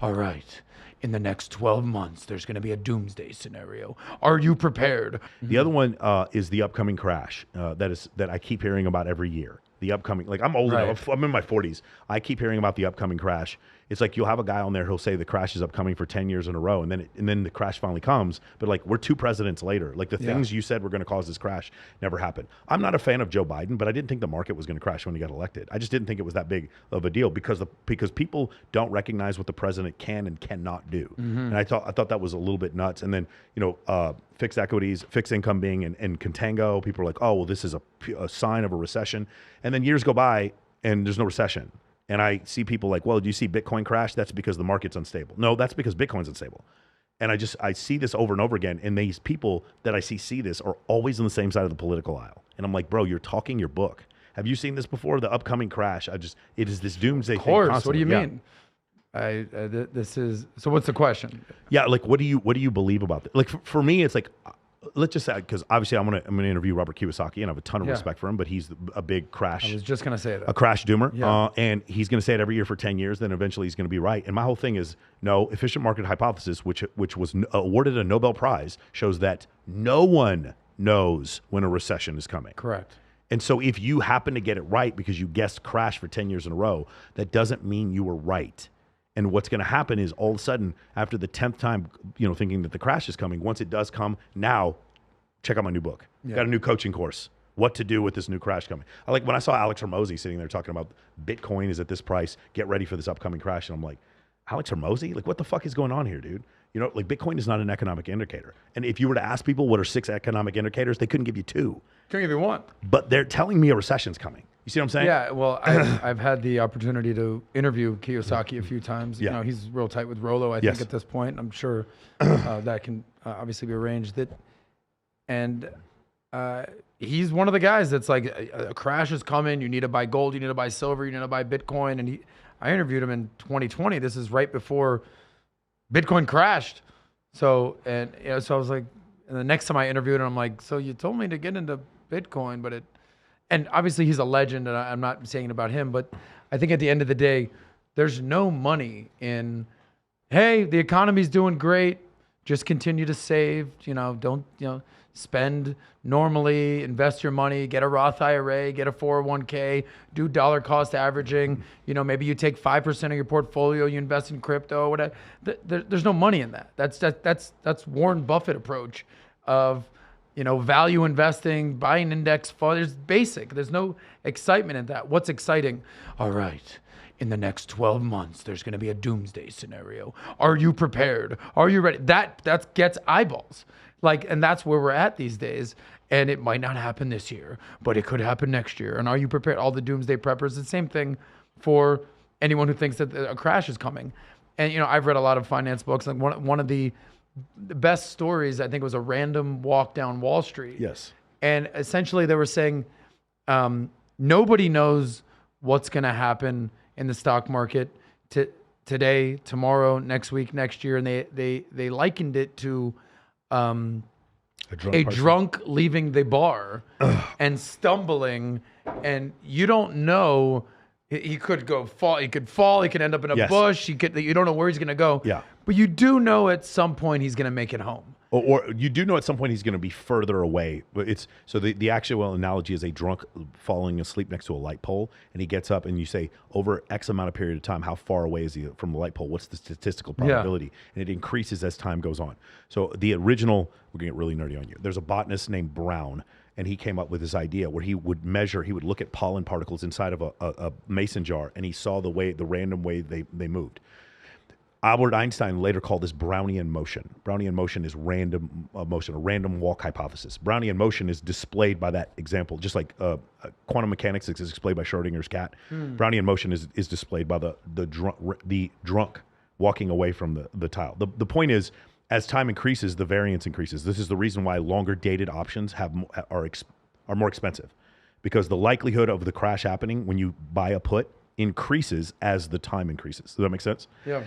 all right, in the next 12 months, there's going to be a doomsday scenario. Are you prepared? The other one is the upcoming crash that I keep hearing about every year. The upcoming, like I'm old enough, I'm in my 40s. I keep hearing about the upcoming crash. It's like you'll have a guy on there who'll say the crash is upcoming for 10 years in a row, and then the crash finally comes. But like we're 2 presidents later. Like the things you said were going to cause this crash never happened. I'm not a fan of Joe Biden, but I didn't think the market was going to crash when he got elected. I just didn't think it was that big of a deal because people don't recognize what the president can and cannot do. And I thought that was a little bit nuts. And then fixed equities, fixed income being in contango. People are like, oh well, this is a sign of a recession. And then years go by and there's no recession. And I see people like, well, do you see Bitcoin crash? That's because the market's unstable. No, that's because Bitcoin's unstable. And I see this over and over again. And these people that I see this are always on the same side of the political aisle. And I'm like, bro, you're talking your book. Have you seen this before? The upcoming crash. It is this doomsday thing. Of course. Constantly. What do you mean? This is, so what's the question? Yeah. Like, what do you believe about that? Like for me, it's like, let's just say, because obviously I'm gonna interview Robert Kiyosaki, and I have a ton of respect for him, but he's a big crash. I was just gonna say that. A crash doomer, and he's gonna say it every year for 10 years. Then eventually he's gonna be right. And my whole thing is no efficient market hypothesis, which was awarded a Nobel Prize, shows that no one knows when a recession is coming. Correct. And so if you happen to get it right because you guessed crash for 10 years in a row, that doesn't mean you were right. And what's going to happen is all of a sudden, after the 10th time, thinking that the crash is coming, once it does come, now check out my new book. Got a new coaching course. What to do with this new crash coming. I like when I saw Alex Hormozy sitting there talking about Bitcoin is at this price, get ready for this upcoming crash. And I'm like, Alex Hormozy? Like, what the fuck is going on here, dude? Like Bitcoin is not an economic indicator. And if you were to ask people what are 6 economic indicators, they couldn't give you 2. Couldn't give you 1. But they're telling me a recession's coming. You see what I'm saying? Yeah, well, I've had the opportunity to interview Kiyosaki a few times. Yeah. He's real tight with Rollo, I think, at this point. I'm sure that can obviously be arranged. And he's one of the guys that's like, a crash is coming. You need to buy gold. You need to buy silver. You need to buy Bitcoin. And I interviewed him in 2020. This is right before Bitcoin crashed. So I was like, and the next time I interviewed him, I'm like, so you told me to get into Bitcoin, but and obviously he's a legend, and I'm not saying it about him, but I think at the end of the day, there's no money in, hey, the economy's doing great, just continue to save, don't, spend normally, invest your money, get a Roth IRA, get a 401k, do dollar cost averaging, maybe you take 5% of your portfolio, you invest in crypto, whatever. There's no money in that. That's Warren Buffett approach of, value investing, buying index funds. There's basic. There's no excitement in that. What's exciting? All right, in the next 12 months, there's going to be a doomsday scenario. Are you prepared? Are you ready? That gets eyeballs. And that's where we're at these days. And it might not happen this year, but it could happen next year. And are you prepared? All the doomsday preppers, the same thing for anyone who thinks that a crash is coming. And, I've read a lot of finance books. Like one of the best stories, I think, was a random walk down Wall Street. Yes. And essentially they were saying, nobody knows what's going to happen in the stock market today, tomorrow, next week, next year. And they likened it to a drunk leaving the bar and stumbling, and you don't know. He could fall. He could end up in a bush. You don't know where he's going to go. Yeah. But you do know at some point he's going to make it home. Or you do know at some point he's going to be further away. But the actual analogy is a drunk falling asleep next to a light pole, and he gets up, and you say, over X amount of period of time, how far away is he from the light pole? What's the statistical probability? Yeah. And it increases as time goes on. So the original, we're going to get really nerdy on you. There's a botanist named Brown, and he came up with this idea where he would look at pollen particles inside of a mason jar, and he saw the random way they moved. Albert Einstein later called this Brownian motion. Brownian motion is random motion, a random walk hypothesis. Brownian motion is displayed by that example, just like quantum mechanics is displayed by Schrodinger's cat. Brownian motion is displayed by the drunk walking away from the tile. The point is, as time increases, the variance increases. This is the reason why longer dated options are more expensive, because the likelihood of the crash happening when you buy a put increases as the time increases. Does that make sense? Yeah.